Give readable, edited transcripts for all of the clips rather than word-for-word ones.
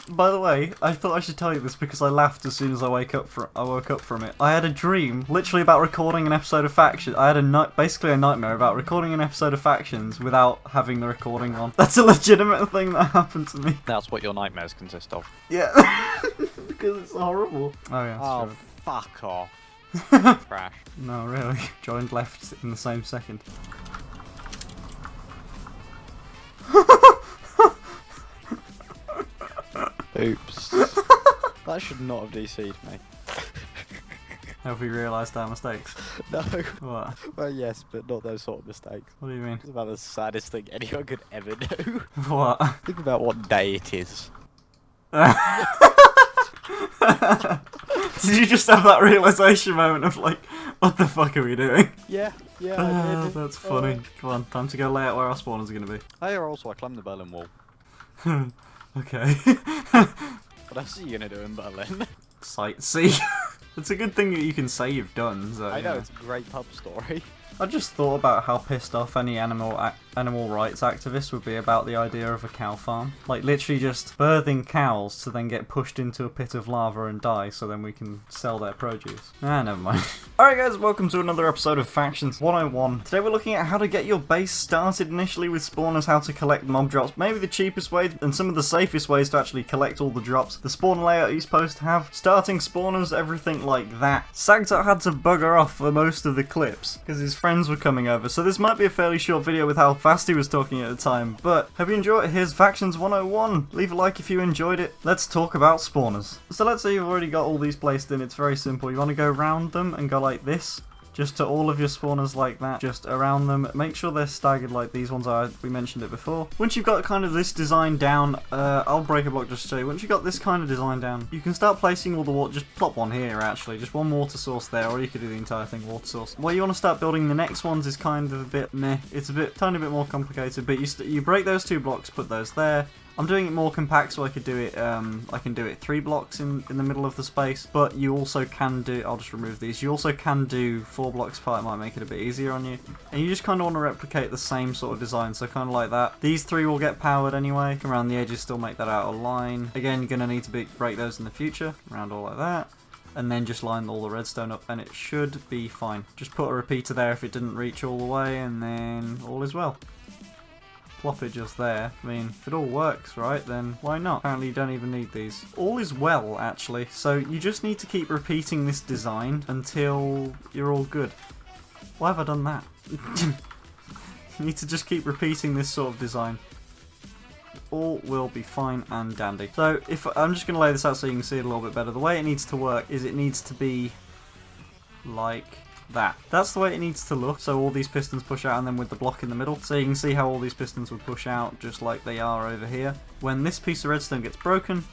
By the way, I thought I should tell you this because I laughed as soon as I woke up from it. I had a dream, literally about recording an episode of Factions. I had basically a nightmare about recording an episode of Factions without having the recording on. That's a legitimate thing that happened to me. That's what your nightmares consist of. Yeah, because it's horrible. Oh yeah. Oh, fuck off. Crash. No, really. Joined left in the same second. Oops. That should not have DC'd me. Have we realised our mistakes? No. What? Well, yes, but not those sort of mistakes. What do you mean? It's about the saddest thing anyone could ever do. What? Think about what day it is. Did you just have that realisation moment of like, what the fuck are we doing? Yeah, I did. That's funny. Come on, time to go lay out where our spawners are going to be. Hey, also, I climbed the Berlin Wall. Okay. What else are you going to do in Berlin? Sightsee. It's a good thing that you can say you've done. So, I know, it's a great pub story. I just thought about how pissed off any animal rights activist would be about the idea of a cow farm. Like, literally just birthing cows to then get pushed into a pit of lava and die so then we can sell their produce. Ah, never mind. Alright guys, welcome to another episode of Factions 101. Today we're looking at how to get your base started initially with spawners, how to collect mob drops, maybe the cheapest way and some of the safest ways to actually collect all the drops, the spawn layout you're supposed to have, starting spawners, everything like that. Sagtar had to bugger off for most of the clips because his friends were coming over, so this might be a fairly short video with how fast he was talking at the time, but hope you enjoy it. Here's Factions 101. Leave a like if you enjoyed it. Let's talk about spawners. So let's say you've already got all these placed in. It's very simple. You want to go around them and go like this, just to all of your spawners like that, just around them. Make sure they're staggered like these ones are. We mentioned it before. Once you've got kind of this design down, I'll break a block just to show you. Once you've got this kind of design down, you can start placing all the water. Just plop one here actually, just one water source there, or you could do the entire thing water source. Where you want to start building the next ones is kind of a bit meh. It's a tiny bit more complicated, but you break those two blocks, put those there. I'm doing it more compact so I could do it, I can do it 3 blocks in the middle of the space, but you also can do, I'll just remove these, you also can do 4 blocks apart. It might make it a bit easier on you. And you just kind of want to replicate the same sort of design, so kind of like that. These 3 will get powered anyway. Around the edges still make that out of line. Again, you're going to need to break those in the future, around all like that. And then just line all the redstone up and it should be fine. Just put a repeater there if it didn't reach all the way and then all is well. Plop it just there. I mean, if it all works, right, then why not? Apparently you don't even need these. All is well, actually. So you just need to keep repeating this design until you're all good. Why have I done that? You need to just keep repeating this sort of design. All will be fine and dandy. So if I'm just going to lay this out so you can see it a little bit better. The way it needs to work is it needs to be like that. That's the way it needs to look. So all these pistons push out and then with the block in the middle. So you can see how all these pistons would push out just like they are over here. When this piece of redstone gets broken,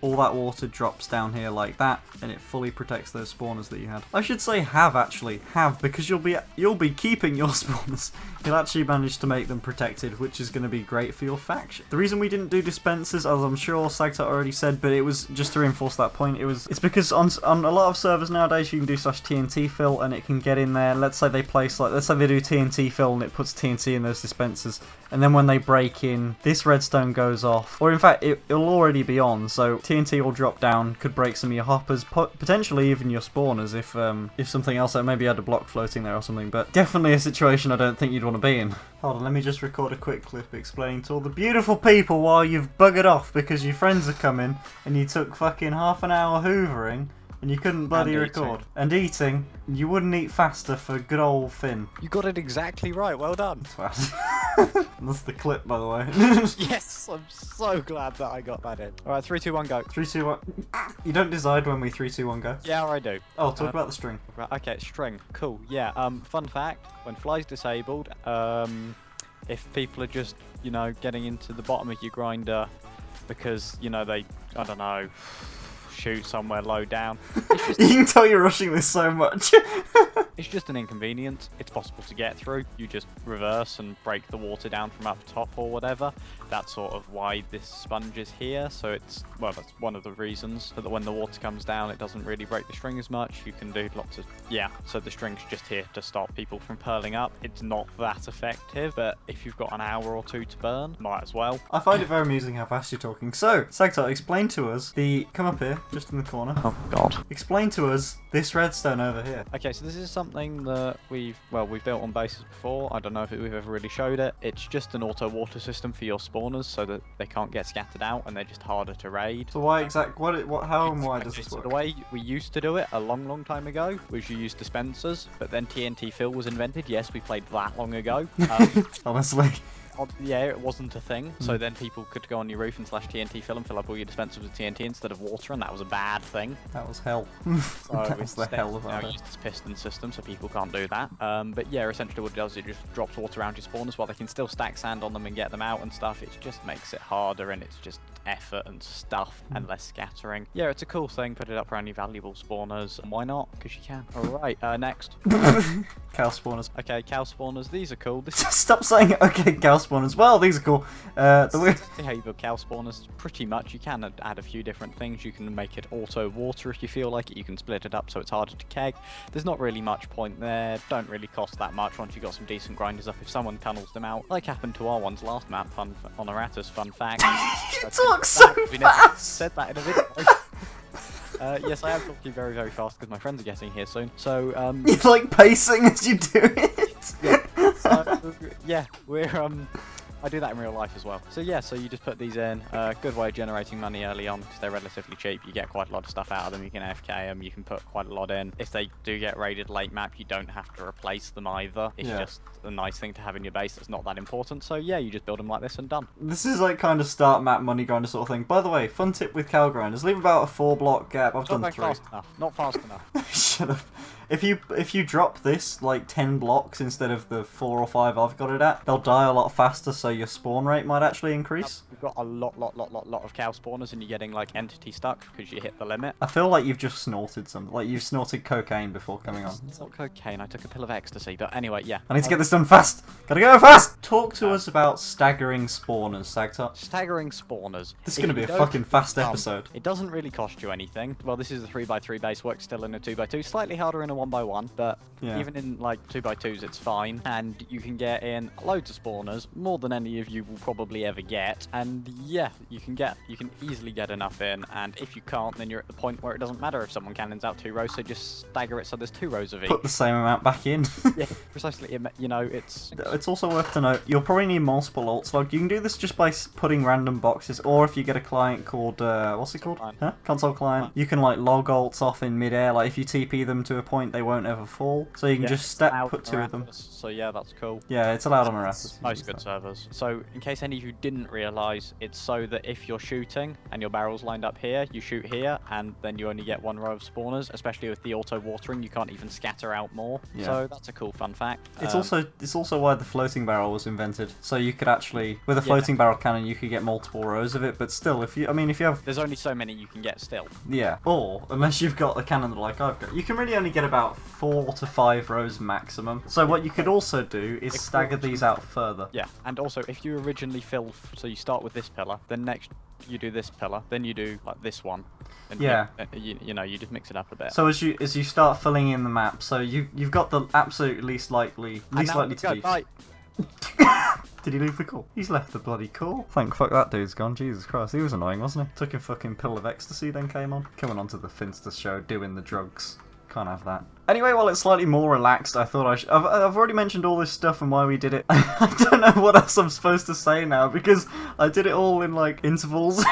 all that water drops down here like that, and it fully protects those spawners that you had. I should say actually, because you'll be keeping your spawners. You'll actually manage to make them protected, which is going to be great for your faction. The reason we didn't do dispensers, as I'm sure Sagtar already said, but it was just to reinforce that point. It's because on a lot of servers nowadays you can do /TNT fill, and it can get in there. Let's say they place let's say they do TNT fill, and it puts TNT in those dispensers. And then when they break in, this redstone goes off. Or in fact, it'll already be on, so TNT will drop down, could break some of your hoppers, potentially even your spawners if something else, like maybe you had a block floating there or something. But definitely a situation I don't think you'd want to be in. Hold on, let me just record a quick clip explaining to all the beautiful people while you've buggered off because your friends are coming and you took fucking half an hour hoovering. And you couldn't bloody record. And eating. You wouldn't eat faster for good old Finn. You got it exactly right, well done. That's the clip, by the way. Yes, I'm so glad that I got that in. Alright, 3, 2, 1, go. 3, 2, 1. You don't decide when we 3, 2, 1 go? Yeah, I do. Oh, talk about the string. Right, okay, string. Cool, yeah. Fun fact, when fly's disabled, if people are just, getting into the bottom of your grinder because, they, I don't know, shoot somewhere low down. You can tell you're rushing this so much. It's just an inconvenience. It's possible to get through. You just reverse and break the water down from up top or whatever. That's sort of why this sponge is here. So it's, well, that's one of the reasons, so that when the water comes down, it doesn't really break the string as much. You can do lots of, yeah, so the string's just here to stop people from purling up. It's not that effective, but if you've got an hour or two to burn, might as well. I find it very amusing how fast you're talking. So, Sagtar, explain to us come up here, just in the corner. Oh god. Explain to us this redstone over here. Okay, so this is something that we've built on bases before. I don't know if we've ever really showed it. It's just an auto water system for your spawners so that they can't get scattered out and they're just harder to raid. So why how and why does this So work? the way we used to do it a long time ago was you used dispensers, but then TNT fill was invented. Yes, we played that long ago. Honestly. Yeah, it wasn't a thing. So then people could go on your roof and slash TNT fill and fill up all your dispensers with TNT instead of water, and that was a bad thing. That was hell. So That was the hell of now it. use this piston system, so people can't do that. But yeah, essentially what it does is it just drops water around your spawners while they can still stack sand on them and get them out and stuff. It just makes it harder, and it's just effort and stuff and less scattering. Yeah, it's a cool thing. Put it up around your valuable spawners. And why not? Because you can. Alright, next. Cow spawners. Okay, cow spawners. These are cool. This Stop saying it. Okay, cow spawners. Well, these are cool. The behavior of cow spawners, pretty much. You can add a few different things. You can make it auto water if you feel like it. You can split it up so it's harder to keg. There's not really much point there. Don't really cost that much once you got some decent grinders up. If someone tunnels them out, like happened to our ones last map, on Iratus, fun fact. You talk so We never fast. said that in a video. Yes, I am talking very fast because my friends are getting here soon. So, You're like pacing as you do it. yeah. So, yeah, I do that in real life as well. So yeah, so you just put these in. Good way of generating money early on because they're relatively cheap. You get quite a lot of stuff out of them. You can AFK them. You can put quite a lot in. If they do get raided late map, you don't have to replace them either. It's just a nice thing to have in your base that's not that important. So yeah, you just build them like this and done. This is like kind of start map money grinder sort of thing. By the way, fun tip with cow grinders: leave about a 4-block gap. I've done 3. Fast enough. Not fast enough. Shut up. If you drop this like 10 blocks instead of the 4 or 5 I've got it at, they'll die a lot faster, so your spawn rate might actually increase. We've got a lot of cow spawners, and you're getting like entity stuck because you hit the limit. I feel like you've just snorted something. Like you've snorted cocaine before coming on. It's not cocaine. I took a pill of ecstasy, but anyway, yeah. I need to get this done fast. Gotta go fast. Talk to us about staggering spawners, Sagtar. Staggering spawners. This is gonna be a fucking fast episode. It doesn't really cost you anything. Well, this is a 3x3 base, works still in a 2x2. Slightly harder in a 1x1, but even in like 2x2s, it's fine. And you can get in loads of spawners, more than any of you will probably ever get. And yeah, you can easily get enough in. And if you can't, then you're at the point where it doesn't matter if someone cannons out 2 rows. So just stagger it so there's 2 rows of each. Put the same amount back in. Yeah, precisely. You know, it's also worth to note, you'll probably need multiple ults. Like, you can do this just by putting random boxes, or if you get a client called, what's it called? Huh? Console client. You can, like, log ults off in midair. Like, if you TP them to a point, they won't ever fall. So you can just put 2 of them. So yeah, that's cool. Yeah, it's allowed on Iratus. Most good servers. So, in case any of you didn't realise, it's so that if you're shooting and your barrel's lined up here, you shoot here, and then you only get 1 row of spawners. Especially with the auto watering, you can't even scatter out more. Yeah. So that's a cool fun fact. It's also why the floating barrel was invented. So you could actually, with a floating barrel cannon, you could get multiple rows of it. But still, if you have, there's only so many you can get still. Yeah. Or unless you've got a cannon like I've got, you can really only get about 4 to 5 rows maximum. So what you could also do is stagger these out further. Yeah. And also, if you originally fill, so you start with this pillar, then next you do this pillar, then you do like this one. And yeah. You know, you just mix it up a bit. So as you start filling in the map, so you've got the absolute least likely to leave. Did he leave the call? He's left the bloody call. Thank fuck that dude's gone. Jesus Christ, he was annoying, wasn't he? Took a fucking pill of ecstasy, then came on. Coming onto the Finster show, doing the drugs. Can't have that. Anyway, while it's slightly more relaxed, I thought I've already mentioned all this stuff and why we did it. I don't know what else I'm supposed to say now, because I did it all in, like, intervals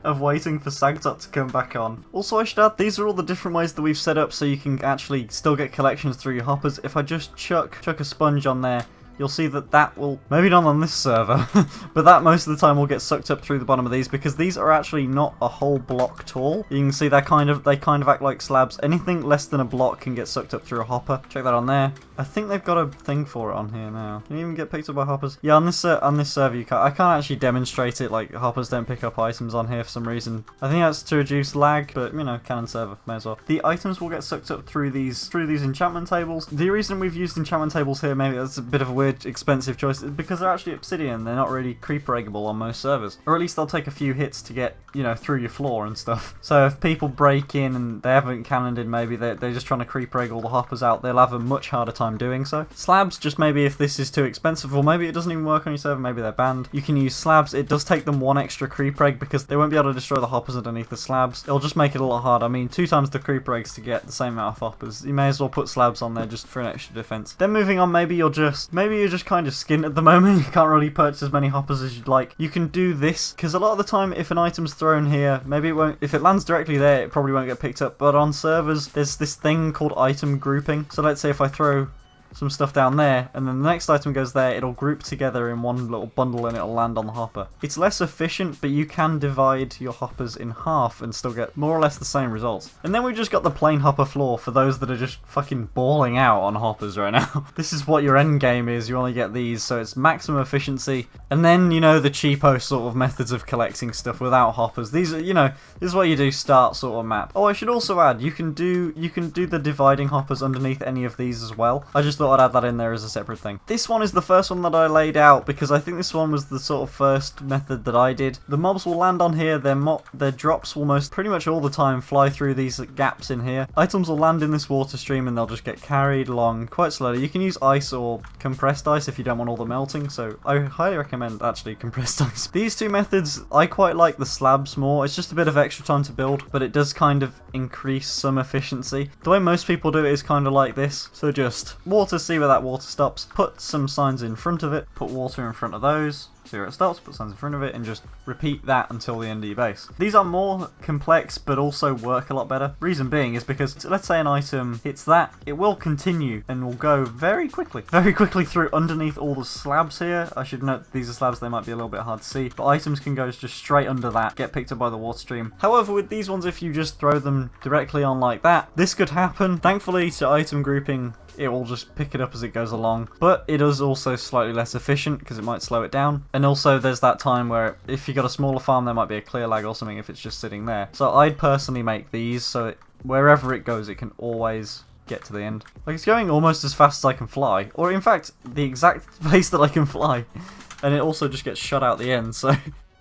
of waiting for Sagtar to come back on. Also, I should add, these are all the different ways that we've set up so you can actually still get collections through your hoppers. If I just chuck a sponge on there, you'll see that that will, maybe not on this server, but that most of the time will get sucked up through the bottom of these, because these are actually not a whole block tall. You can see they kind of act like slabs. Anything less than a block can get sucked up through a hopper. Check that on there. I think they've got a thing for it on here now. Can you even get picked up by hoppers? Yeah, on this server you can't. I can't actually demonstrate it, like hoppers don't pick up items on here for some reason. I think that's to reduce lag, but you know, canon server, may as well. The items will get sucked up through these enchantment tables. The reason we've used enchantment tables here, maybe that's a bit of a weird, expensive choice, is because they're actually obsidian. They're not really creeper eggable on most servers, or at least they'll take a few hits to get, you know, through your floor and stuff. So if people break in and they haven't cannoned in, maybe they're just trying to creeper egg all the hoppers out, they'll have a much harder time doing so. Slabs, just maybe if this is too expensive, or maybe it doesn't even work on your server, maybe they're banned. You can use slabs. It does take them one extra creeper egg because they won't be able to destroy the hoppers underneath the slabs. It'll just make it a lot harder. I mean, 2 times the creeper eggs to get the same amount of hoppers. You may as well put slabs on there just for an extra defense. Then moving on, maybe you're just kind of skint at the moment. You can't really purchase as many hoppers as you'd like. You can do this because a lot of the time if an item's thrown here, maybe it won't, if it lands directly there, it probably won't get picked up. But on servers, there's this thing called item grouping. So let's say if I throw some stuff down there, and then the next item goes there, it'll group together in one little bundle and it'll land on the hopper. It's less efficient, but you can divide your hoppers in half and still get more or less the same results. And then we've just got the plain hopper floor for those that are just fucking balling out on hoppers right now. This is what your end game is, you only get these, so it's maximum efficiency. And then, you know, the cheapo sort of methods of collecting stuff without hoppers. These are, you know, this is what you do start sort of map. Oh, I should also add, you can do the dividing hoppers underneath any of these as well. I just thought I'd add that in there as a separate thing. This one is the first one that I laid out because I think this one was the sort of first method that I did. The mobs will land on here, their drops will most pretty much all the time fly through these gaps in here. Items will land in this water stream and they'll just get carried along quite slowly. You can use ice or compressed ice if you don't want all the melting, so I highly recommend actually compressed ice. These two methods, I quite like the slabs more. It's just a bit of extra time to build, but it does kind of increase some efficiency. The way most people do it is kind of like this, so just water, see where that water stops, put some signs in front of it, put water in front of those, see where it stops, put signs in front of it, and just repeat that until the end of your base. These are more complex but also work a lot better. Reason being is because let's say an item hits that, it will continue and will go very quickly through underneath all the slabs here. I should note these are slabs, they might be a little bit hard to see, but items can go just straight under that, get picked up by the water stream. However, with these ones, if you just throw them directly on like that, this could happen. Thankfully to item grouping, it will just pick it up as it goes along, but it is also slightly less efficient because it might slow it down. And also there's that time where if you got a smaller farm, there might be a clear lag or something if it's just sitting there. So I'd personally make these so wherever it goes, it can always get to the end. Like, it's going almost as fast as I can fly, or in fact the exact pace that I can fly, and it also just gets shut out the end. So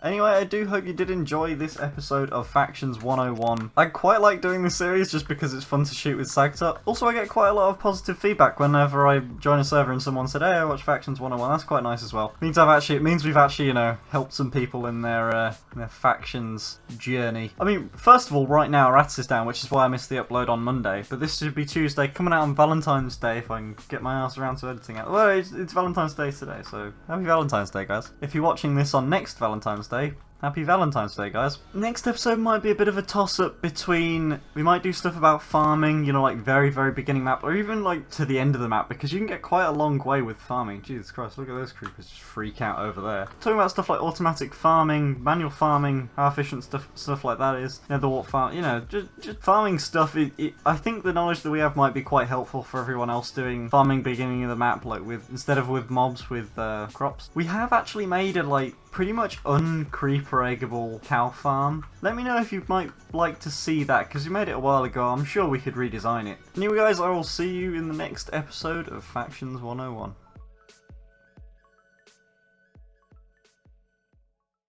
anyway, I do hope you did enjoy this episode of Factions 101. I quite like doing this series just because it's fun to shoot with Sagtop. Also, I get quite a lot of positive feedback whenever I join a server and someone said, hey, I watch Factions 101. That's quite nice as well. It means we've actually, you know, helped some people in their factions journey. I mean, first of all, right now Iratus is down, which is why I missed the upload on Monday. But this should be Tuesday, coming out on Valentine's Day if I can get my ass around to editing it. Well, it's Valentine's Day today, so happy Valentine's Day, guys. If you're watching this on next Valentine's Day, happy Valentine's Day, guys. Next episode might be a bit of a toss-up between, we might do stuff about farming, you know, like very, very beginning map, or even like to the end of the map, because you can get quite a long way with farming. Jesus Christ, look at those creepers just freak out over there. Talking about stuff like automatic farming, manual farming, how efficient stuff like that is, nether wart farm, you know, just farming stuff. I think the knowledge that we have might be quite helpful for everyone else doing farming beginning of the map, like instead of with mobs, with crops. We have actually made a like pretty much uncreeper-eggable cow farm. Let me know if you might like to see that, because we made it a while ago. I'm sure we could redesign it. Anyway guys, I will see you in the next episode of Factions 101.